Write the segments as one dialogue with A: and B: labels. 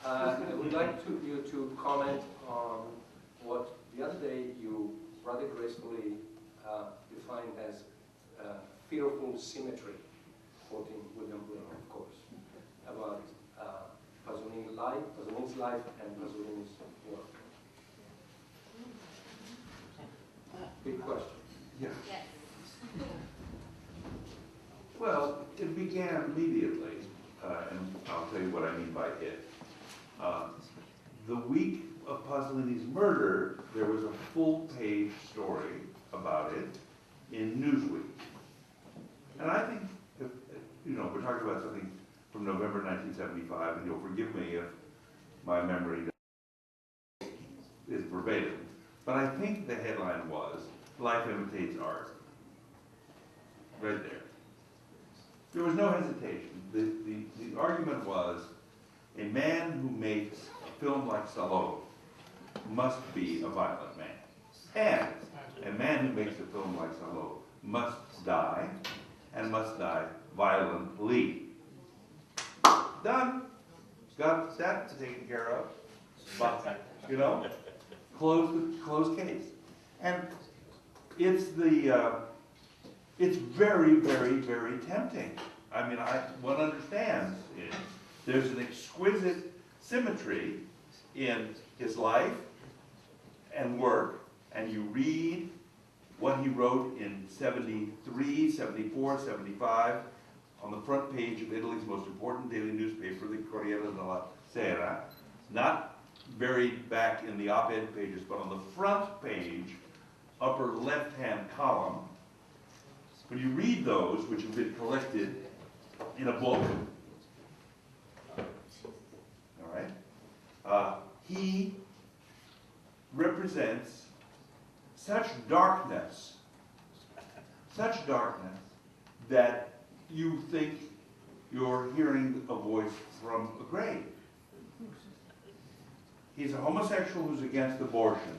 A: I would like you to comment on what the other day you rather gracefully defined as fearful symmetry, quoting William Blaine, of course, about Pasolini's life and Pasolini's work. Big question.
B: Yeah.
C: Yes.
B: Well, it began immediately, and I'll tell you what I mean by it. The week of Pasolini's murder, there was a full-page story about it in Newsweek. And I think, if, we're talking about something from November 1975, and you'll forgive me if my memory is verbatim, but I think the headline was, "Life Imitates Art." Right there. There was no hesitation. The argument was, a man who makes a film like Salo must be a violent man. And a man who makes a film like Salo must die, and must die violently. Done. Got that taken care of. But, closed case. And it's it's very, very, very tempting. I mean, one understands it. There's an exquisite symmetry in his life and work, and you read what he wrote in 73, 74, 75, on the front page of Italy's most important daily newspaper, the Corriere della Sera, not buried back in the op-ed pages, but on the front page, upper left-hand column. When you read those, which have been collected in a book, all right, he represents such darkness that you think you're hearing a voice from a grave. He's a homosexual who's against abortion.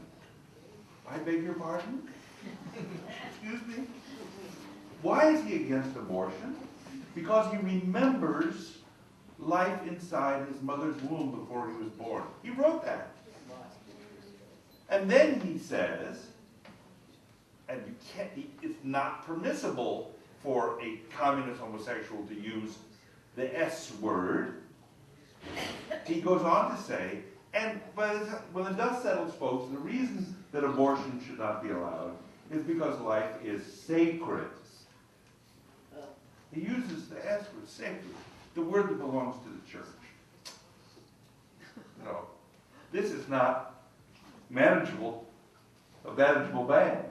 B: I beg your pardon? Excuse me? Why is he against abortion? Because he remembers life inside his mother's womb before he was born. He wrote that. And then he says, and you can't, it's not permissible for a communist homosexual to use the S word. He goes on to say, and when the dust settles, folks, the reason that abortion should not be allowed is because life is sacred. He uses the S word, sacred, the word that belongs to the church. No, this is not a manageable band.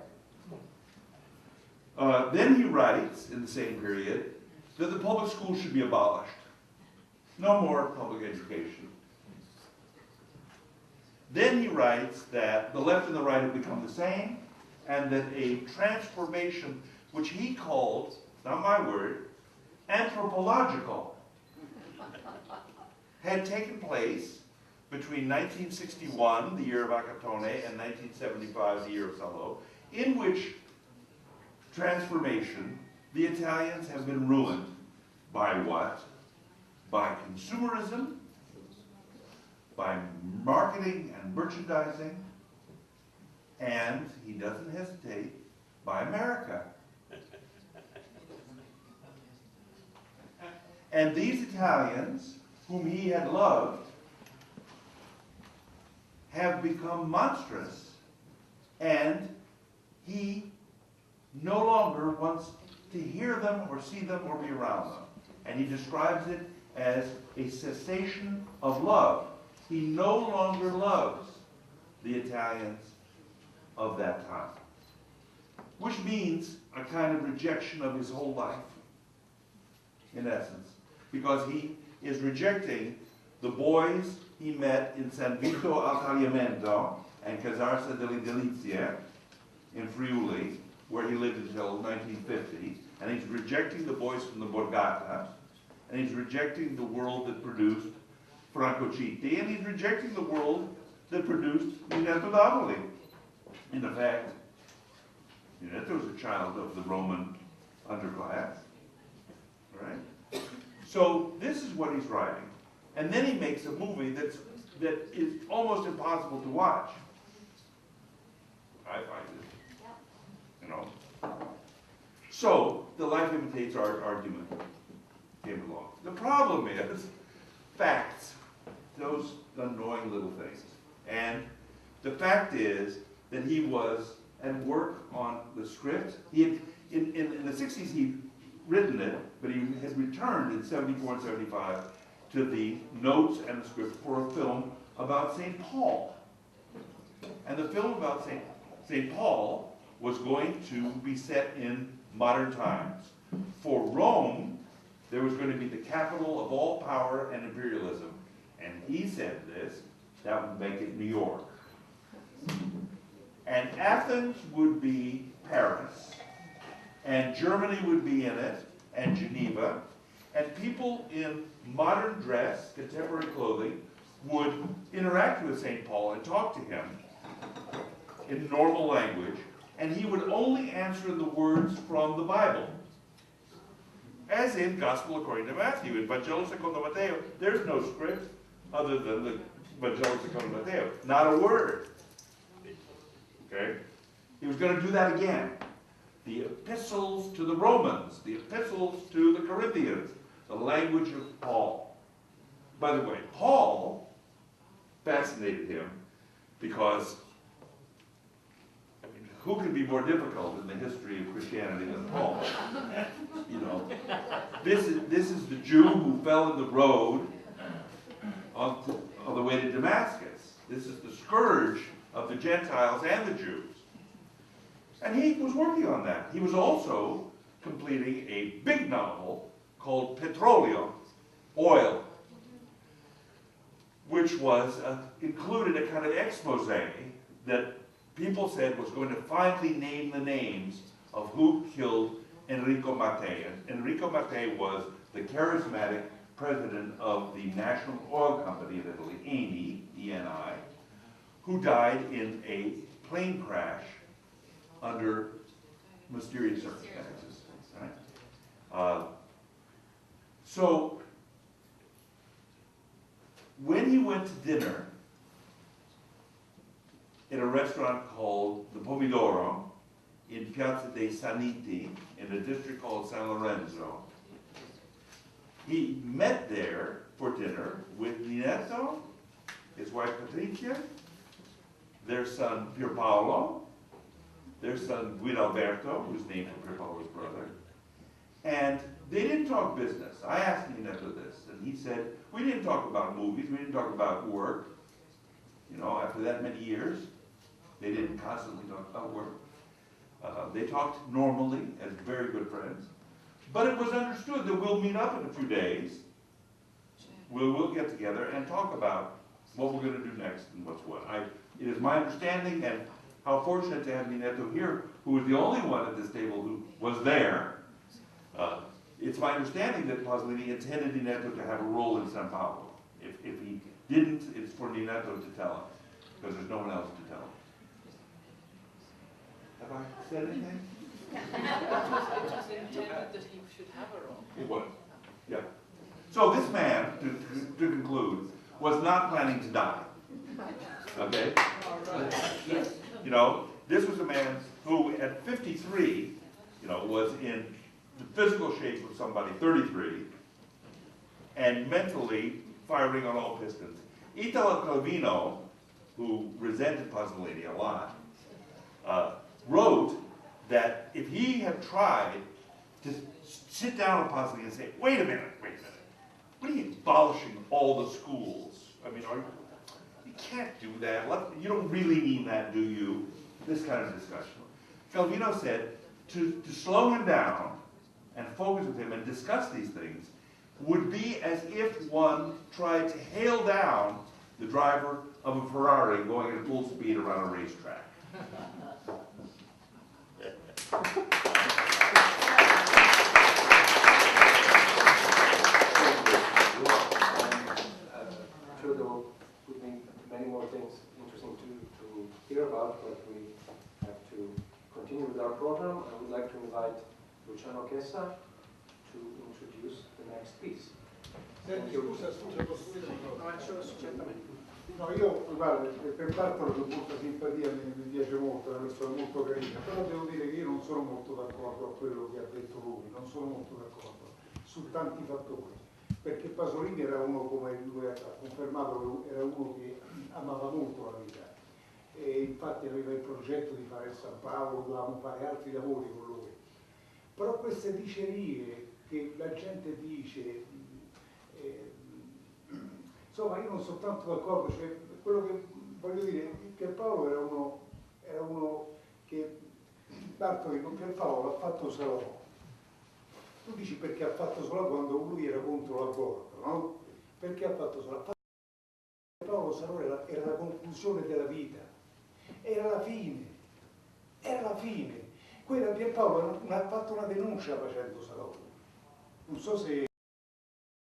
B: Then he writes, in the same period, that the public schools should be abolished. No more public education. Then he writes that the left and the right have become the same, and that a transformation, which he called, not my word, anthropological, had taken place between 1961, the year of Acatone, and 1975, the year of Salo, in which transformation, the Italians have been ruined by what? By consumerism, by marketing and merchandising, and, he doesn't hesitate, by America. And these Italians, whom he had loved, have become monstrous, and he no longer wants to hear them or see them or be around them. And he describes it as a cessation of love. He no longer loves the Italians of that time, which means a kind of rejection of his whole life, in essence, because he is rejecting the boys he met in San Vito al Tagliamento and Casarsa delle Delizie in Friuli, where he lived until 1950, and he's rejecting the boys from the Borgata, and he's rejecting the world that produced Franco Citti, and he's rejecting the world that produced Ninetto d'Avoli. In fact, Ninetto was a child of the Roman underclass, right? So this is what he's writing. And then he makes a movie that's that is almost impossible to watch. I find it, you know. So the life imitates art argument came along. The problem is facts, those annoying little things. And the fact is that he was at work on the script. He had, in the 60s, he'd written it, but he had returned in 74 and 75 to the notes and the script for a film about St. Paul. And the film about St. Paul was going to be set in modern times. For Rome, there was going to be the capital of all power and imperialism. And he said this, that would make it New York. And Athens would be Paris. And Germany would be in it, and Geneva. And people in modern dress, contemporary clothing, would interact with St. Paul and talk to him in normal language, and he would only answer the words from the Bible. As in Gospel according to Matthew. In Vangelo secondo Matteo, there's no script other than the Vangelo secondo Matteo. Not a word. Okay? He was going to do that again. The epistles to the Romans, the epistles to the Corinthians, the language of Paul. By the way, Paul fascinated him because, I mean, who could be more difficult in the history of Christianity than Paul? You know, this is the Jew who fell in the road on the way to Damascus. This is the scourge of the Gentiles and the Jews. And he was working on that. He was also completing a big novel called Petroleum, Oil, which was included a kind of expose that people said was going to finally name the names of who killed Enrico Mattei. And Enrico Mattei was the charismatic president of the National Oil Company of Italy, ENI, E-N-I, who died in a plane crash under mysterious circumstances. Right? So when he went to dinner in a restaurant called the Pomodoro in Piazza dei Saniti, in a district called San Lorenzo, he met there for dinner with Ninetto, his wife Patrizia, their son Pierpaolo, their son Guidalberto, who's named for Pierpaolo's brother, and they didn't talk business. I asked Ninetto this, and he said, we didn't talk about movies, we didn't talk about work. You know, after that many years, they didn't constantly talk about work. They talked normally as very good friends. But it was understood that we'll meet up in a few days. We'll get together and talk about what we're going to do next and what's what. It is my understanding, and how fortunate to have Ninetto here, who was the only one at this table who was there. It's my understanding that Pasolini intended Ninetto to have a role in San Paolo. If he didn't, it's for Ninetto to tell him, because there's no one else to tell him. Have I said anything?
C: It was intended that he should have a role.
B: It was, yeah. So this man, to conclude, was not planning to die. Okay?
C: Yes.
B: You know, this was a man who at 53, you know, was in the physical shape of somebody 33, and mentally firing on all pistons. Italo Calvino, who resented Pasolini a lot, wrote that if he had tried to sit down with Pasolini and say, wait a minute, what are you abolishing all the schools? I mean, you can't do that. You don't really mean that, do you? This kind of discussion. Calvino said to slow him down and focus with him and discuss these things would be as if one tried to hail down the driver of a Ferrari going at full speed around a racetrack. I'm
A: sure there will be many more things interesting to hear about, but we have to continue with our program. I would like to invite Luciano Chessa to introduce the next piece.
D: Senti, scusa, posso dire una cosa?
C: No, certamente.
D: No, io, guarda, per Barth ho molta simpatia, mi piace molto, è una persona molto carina, però devo dire che io non sono molto d'accordo a quello che ha detto lui, non sono molto d'accordo su tanti fattori, perché Pasolini era uno, come lui ha confermato, era uno che amava molto la vita e infatti aveva il progetto di fare il San Paolo, dovevamo fare altri lavori con lui, però queste dicerie che la gente dice, insomma, io non sono tanto d'accordo, cioè, quello che voglio dire, Pierpaolo era uno che, Bartoli con Pierpaolo ha fatto Salò. Tu dici perché ha fatto Salò quando lui era contro l'aborto, no? Perché ha fatto Salò? Pierpaolo Salò era la conclusione della vita, era la fine. Quella Pierpaolo ha fatto una denuncia facendo Salò. Non so se...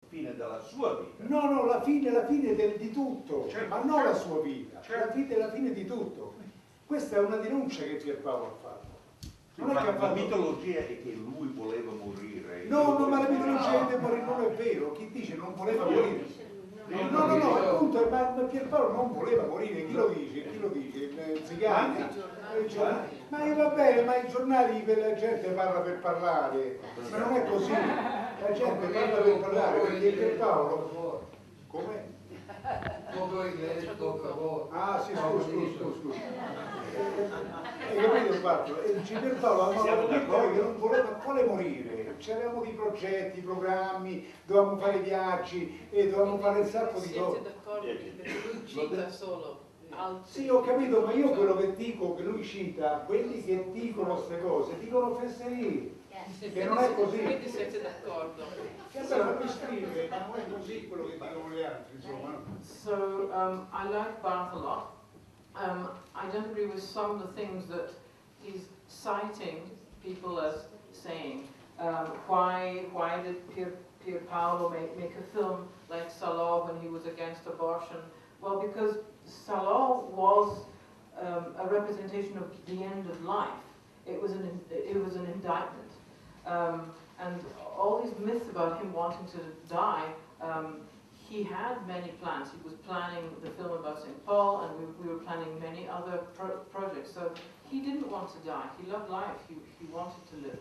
B: Fine della sua vita.
D: No, la fine di tutto,
B: Certo,
D: ma non
B: certo,
D: la sua vita,
B: certo.
D: la fine di tutto. Questa è una denuncia che Pierpaolo ha fatto. Non è che ha
B: La
D: fatto...
B: mitologia è che lui voleva morire.
D: No, ma la mitologia di morire non è vero. Chi dice non voleva morire? No, appunto, ma Pierpaolo non voleva morire. Chi lo dice? Zigani? Ma va bene, ma i giornali per la gente parla per parlare, ma non è così. La gente parla per parlare perché Pierpaolo... Come? Ah sì, scusa. Hai capito Bartolo? Pierpaolo amava che non vuole morire. C'erano dei progetti, programmi, dovevamo fare viaggi e dovevamo fare un sacco di cose.
C: Siete d'accordo che lui cita solo altri?
D: Sì, ho capito, ma io quello che dico, che lui cita, quelli che dicono queste cose, dicono fesserie. Che non è così.
C: Quindi siete d'accordo?
D: Che allora lui scrive, ma non è così quello che dicono gli altri, insomma.
C: So I like Barth a lot. I don't agree with some of the things that he's citing people as saying. Why did Pier Paolo make a film like Salò when he was against abortion? Well, because Salò was a representation of the end of life. It was an indictment. And all these myths about him wanting to die, he had many plans. He was planning the film about St. Paul, and we were planning many other projects. So he didn't want to die. He loved life. He wanted to live.